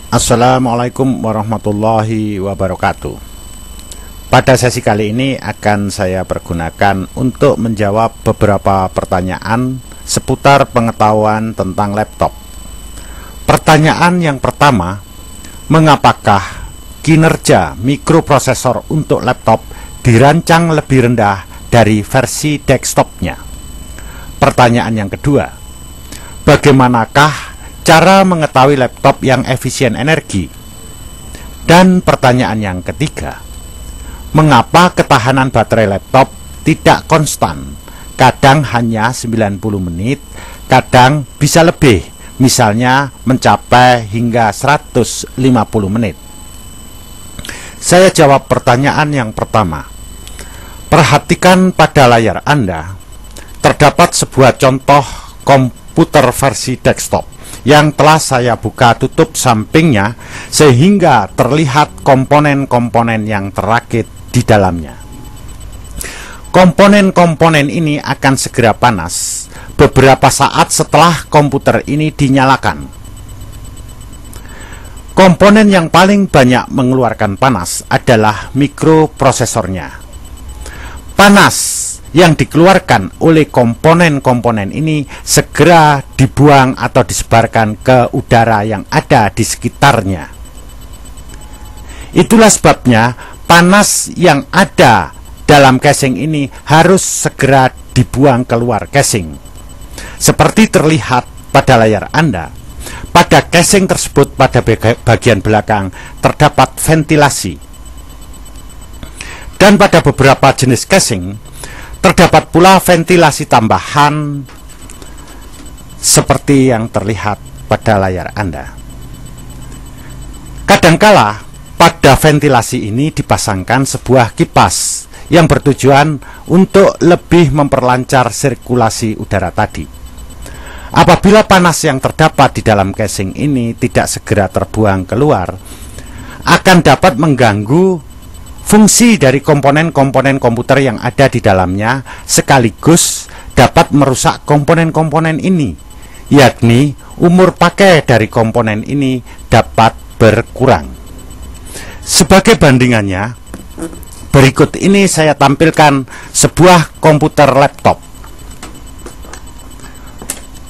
Assalamualaikum warahmatullahi wabarakatuh. Pada sesi kali ini akan saya pergunakan untuk menjawab beberapa pertanyaan seputar pengetahuan tentang laptop. Pertanyaan yang pertama, mengapakah kinerja mikroprosesor untuk laptop dirancang lebih rendah dari versi desktopnya? Pertanyaan yang kedua, bagaimanakah cara mengetahui laptop yang efisien energi? Dan pertanyaan yang ketiga, mengapa ketahanan baterai laptop tidak konstan? Kadang hanya 90 menit, kadang bisa lebih, misalnya mencapai hingga 150 menit. Saya jawab pertanyaan yang pertama. Perhatikan pada layar Anda, terdapat sebuah contoh komputer versi desktop yang telah saya buka tutup sampingnya sehingga terlihat komponen-komponen yang terakit di dalamnya. Komponen-komponen ini akan segera panas beberapa saat setelah komputer ini dinyalakan. Komponen yang paling banyak mengeluarkan panas adalah mikroprosesornya. Panas yang dikeluarkan oleh komponen-komponen ini segera dibuang atau disebarkan ke udara yang ada di sekitarnya. Itulah sebabnya panas yang ada dalam casing ini harus segera dibuang keluar casing. Seperti terlihat pada layar Anda, pada casing tersebut pada bagian belakang terdapat ventilasi. Dan pada beberapa jenis casing terdapat pula ventilasi tambahan seperti yang terlihat pada layar Anda. Kadangkala pada ventilasi ini dipasangkan sebuah kipas yang bertujuan untuk lebih memperlancar sirkulasi udara tadi. Apabila panas yang terdapat di dalam casing ini tidak segera terbuang keluar, akan dapat mengganggu fungsi dari komponen-komponen komputer yang ada di dalamnya, sekaligus dapat merusak komponen-komponen ini, yakni umur pakai dari komponen ini dapat berkurang. Sebagai bandingannya, berikut ini saya tampilkan sebuah komputer laptop.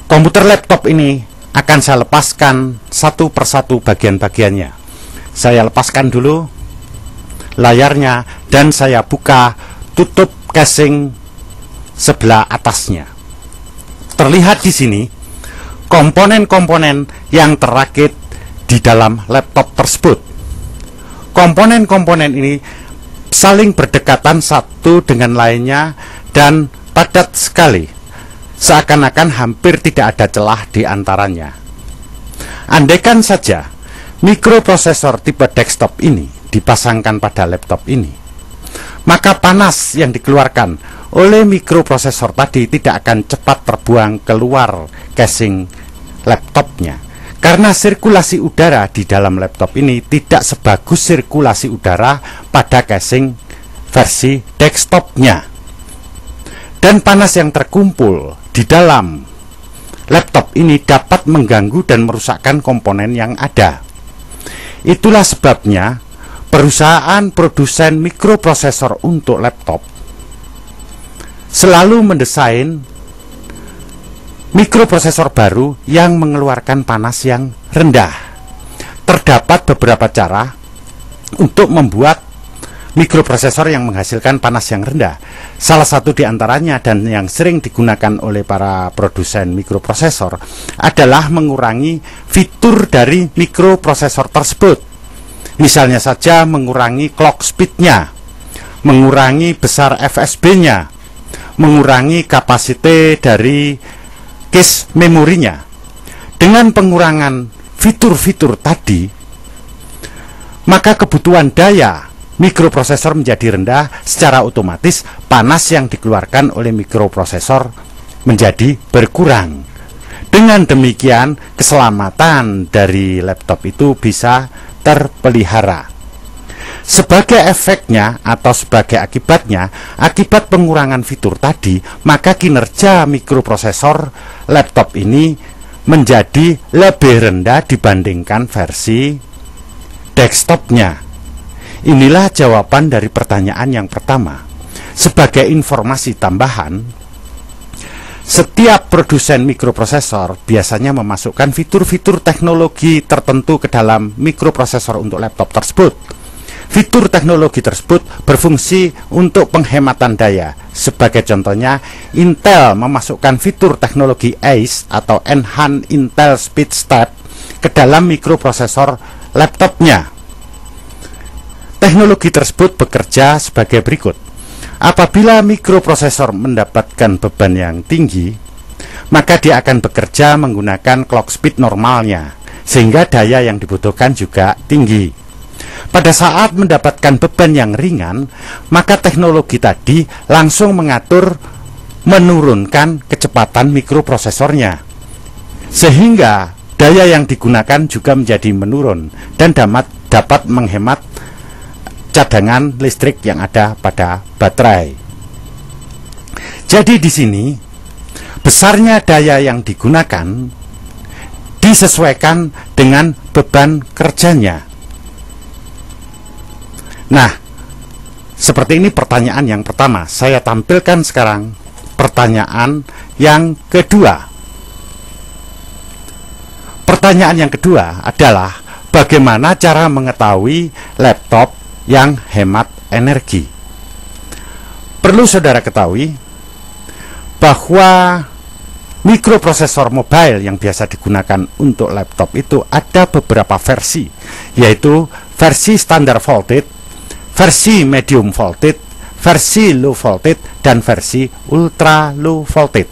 Komputer laptop ini akan saya lepaskan satu persatu bagian-bagiannya. Saya lepaskan dulu layarnya dan saya buka tutup casing sebelah atasnya. Terlihat di sini komponen-komponen yang terakit di dalam laptop tersebut. Komponen-komponen ini saling berdekatan satu dengan lainnya dan padat sekali, seakan-akan hampir tidak ada celah di antaranya. Andaikan saja mikroprosesor tipe desktop ini dipasangkan pada laptop ini, maka panas yang dikeluarkan oleh mikroprosesor tadi tidak akan cepat terbuang keluar casing laptopnya, karena sirkulasi udara di dalam laptop ini tidak sebagus sirkulasi udara pada casing versi desktopnya. Dan panas yang terkumpul di dalam laptop ini dapat mengganggu dan merusakkan komponen yang ada. Itulah sebabnya perusahaan produsen mikroprosesor untuk laptop selalu mendesain mikroprosesor baru yang mengeluarkan panas yang rendah. Terdapat beberapa cara untuk membuat mikroprosesor yang menghasilkan panas yang rendah. Salah satu di antaranya dan yang sering digunakan oleh para produsen mikroprosesor adalah mengurangi fitur dari mikroprosesor tersebut. Misalnya saja mengurangi clock speed-nya, mengurangi besar FSB-nya, mengurangi kapasitas dari case memorinya. Dengan pengurangan fitur-fitur tadi, maka kebutuhan daya mikroprosesor menjadi rendah. Secara otomatis panas yang dikeluarkan oleh mikroprosesor menjadi berkurang. Dengan demikian keselamatan dari laptop itu bisa terpelihara. Sebagai efeknya atau sebagai akibatnya, akibat pengurangan fitur tadi, maka kinerja mikroprosesor laptop ini menjadi lebih rendah dibandingkan versi desktopnya? Inilah jawaban dari pertanyaan yang pertama. Sebagai informasi tambahan, setiap produsen mikroprosesor biasanya memasukkan fitur-fitur teknologi tertentu ke dalam mikroprosesor untuk laptop tersebut. Fitur teknologi tersebut berfungsi untuk penghematan daya. Sebagai contohnya, Intel memasukkan fitur teknologi ACE atau Enhanced Intel Speed Step ke dalam mikroprosesor laptopnya. Teknologi tersebut bekerja sebagai berikut. Apabila mikroprosesor mendapatkan beban yang tinggi, maka dia akan bekerja menggunakan clock speed normalnya, sehingga daya yang dibutuhkan juga tinggi. Pada saat mendapatkan beban yang ringan, maka teknologi tadi langsung menurunkan kecepatan mikroprosesornya, sehingga daya yang digunakan juga menjadi menurun dan dapat menghemat cadangan listrik yang ada pada baterai. Jadi di sini besarnya daya yang digunakan disesuaikan dengan beban kerjanya. Nah, seperti ini pertanyaan yang pertama. Saya tampilkan sekarang pertanyaan yang kedua. Pertanyaan yang kedua adalah bagaimana cara mengetahui laptop yang hemat energi? Perlu saudara ketahui bahwa mikroprosesor mobile yang biasa digunakan untuk laptop itu ada beberapa versi, yaitu versi standar voltage, versi medium voltage, versi low voltage, dan versi ultra low voltage.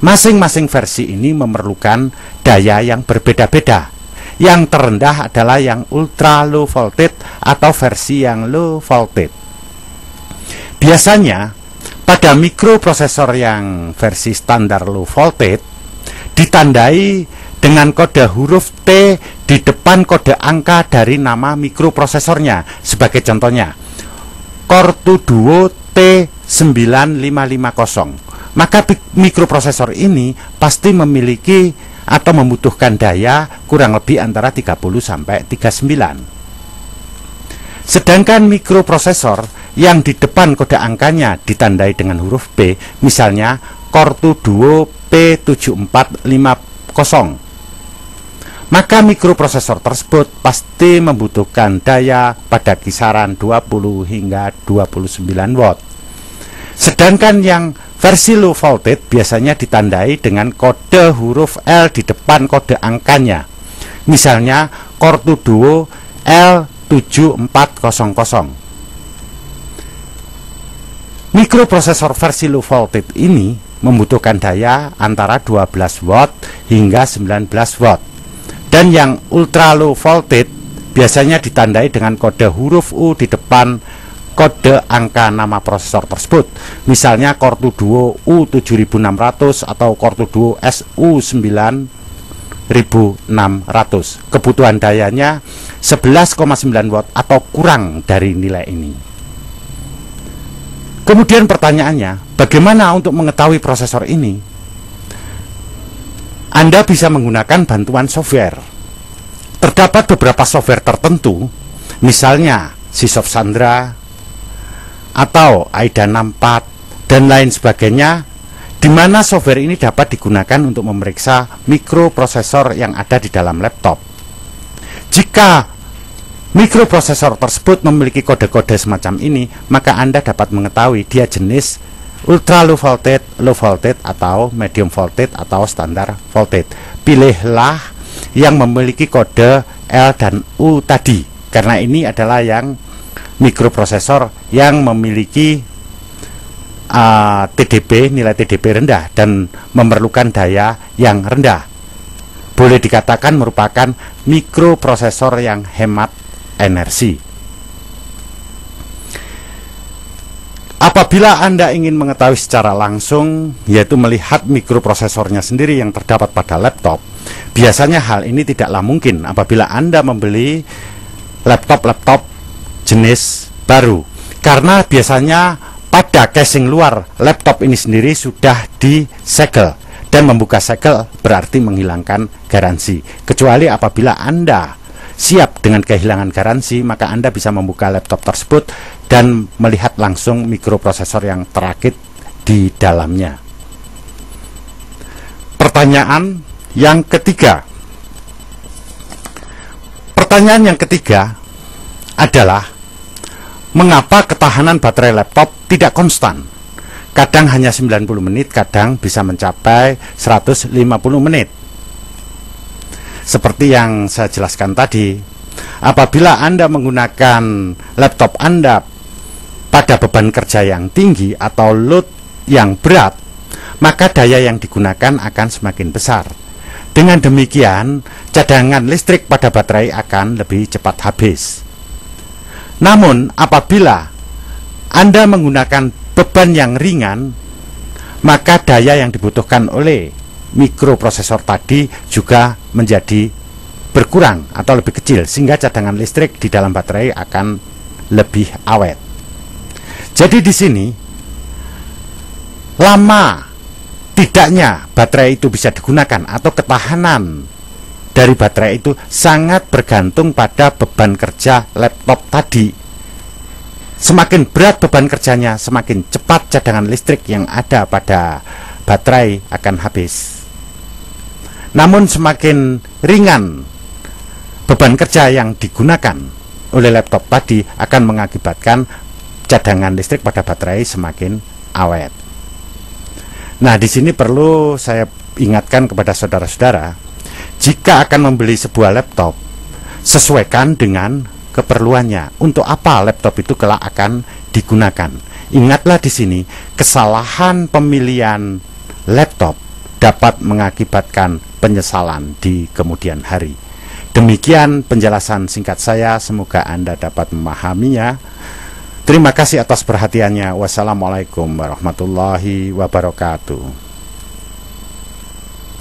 Masing-masing versi ini memerlukan daya yang berbeda-beda. Yang terendah adalah yang ultra low voltage atau versi yang low voltage. Biasanya pada mikroprosesor yang versi standar low voltage ditandai dengan kode huruf T di depan kode angka dari nama mikroprosesornya. Sebagai contohnya, Core 2 Duo T9550. Maka mikroprosesor ini pasti memiliki atau membutuhkan daya kurang lebih antara 30 sampai 39. Sedangkan mikroprosesor yang di depan kode angkanya ditandai dengan huruf P, misalnya Core 2 Duo P7450, maka mikroprosesor tersebut pasti membutuhkan daya pada kisaran 20 hingga 29 watt. Sedangkan yang versi low voltage biasanya ditandai dengan kode huruf L di depan kode angkanya, misalnya Core 2 Duo L7400. Mikroprosesor versi low voltage ini membutuhkan daya antara 12 watt hingga 19 watt. Dan yang ultra low voltage biasanya ditandai dengan kode huruf U di depan kode angka nama prosesor tersebut, misalnya Core 2 Duo U7600 atau Core 2 Duo SU9600. Kebutuhan dayanya 11,9 watt atau kurang dari nilai ini. Kemudian pertanyaannya, bagaimana untuk mengetahui prosesor ini? Anda bisa menggunakan bantuan software. Terdapat beberapa software tertentu, misalnya Sysoft Sandra atau AIDA 64 dan lain sebagainya, di mana software ini dapat digunakan untuk memeriksa mikroprosesor yang ada di dalam laptop. Jika mikroprosesor tersebut memiliki kode-kode semacam ini, maka Anda dapat mengetahui dia jenis ultra low voltage, atau medium voltage, atau standar voltage. Pilihlah yang memiliki kode L dan U tadi, karena ini adalah yang mikroprosesor yang memiliki nilai TDP rendah dan memerlukan daya yang rendah. Boleh dikatakan merupakan mikroprosesor yang hemat energi. Apabila Anda ingin mengetahui secara langsung, yaitu melihat mikroprosesornya sendiri yang terdapat pada laptop, biasanya hal ini tidaklah mungkin apabila Anda membeli laptop jenis baru, karena biasanya pada casing luar laptop ini sendiri sudah disegel, dan membuka segel berarti menghilangkan garansi, kecuali apabila Anda siap dengan kehilangan garansi, maka Anda bisa membuka laptop tersebut dan melihat langsung mikroprosesor yang terakit di dalamnya. Pertanyaan yang ketiga. Pertanyaan yang ketiga adalah, mengapa ketahanan baterai laptop tidak konstan? Kadang hanya 90 menit, kadang bisa mencapai 150 menit. Seperti yang saya jelaskan tadi, apabila Anda menggunakan laptop Anda pada beban kerja yang tinggi atau load yang berat, maka daya yang digunakan akan semakin besar. Dengan demikian, cadangan listrik pada baterai akan lebih cepat habis. Namun, apabila Anda menggunakan beban yang ringan, maka daya yang dibutuhkan oleh mikroprosesor tadi juga menjadi berkurang atau lebih kecil, sehingga cadangan listrik di dalam baterai akan lebih awet. Jadi di sini, lama tidaknya baterai itu bisa digunakan atau ketahanan dari baterai itu sangat bergantung pada beban kerja laptop tadi. Semakin berat beban kerjanya, semakin cepat cadangan listrik yang ada pada baterai akan habis. Namun semakin ringan beban kerja yang digunakan oleh laptop tadi akan mengakibatkan cadangan listrik pada baterai semakin awet. Nah, di sini perlu saya ingatkan kepada saudara-saudara, jika akan membeli sebuah laptop, sesuaikan dengan keperluannya. Untuk apa laptop itu kelak akan digunakan? Ingatlah di sini, kesalahan pemilihan laptop dapat mengakibatkan penyesalan di kemudian hari. Demikian penjelasan singkat saya, semoga Anda dapat memahaminya. Terima kasih atas perhatiannya. Wassalamualaikum warahmatullahi wabarakatuh.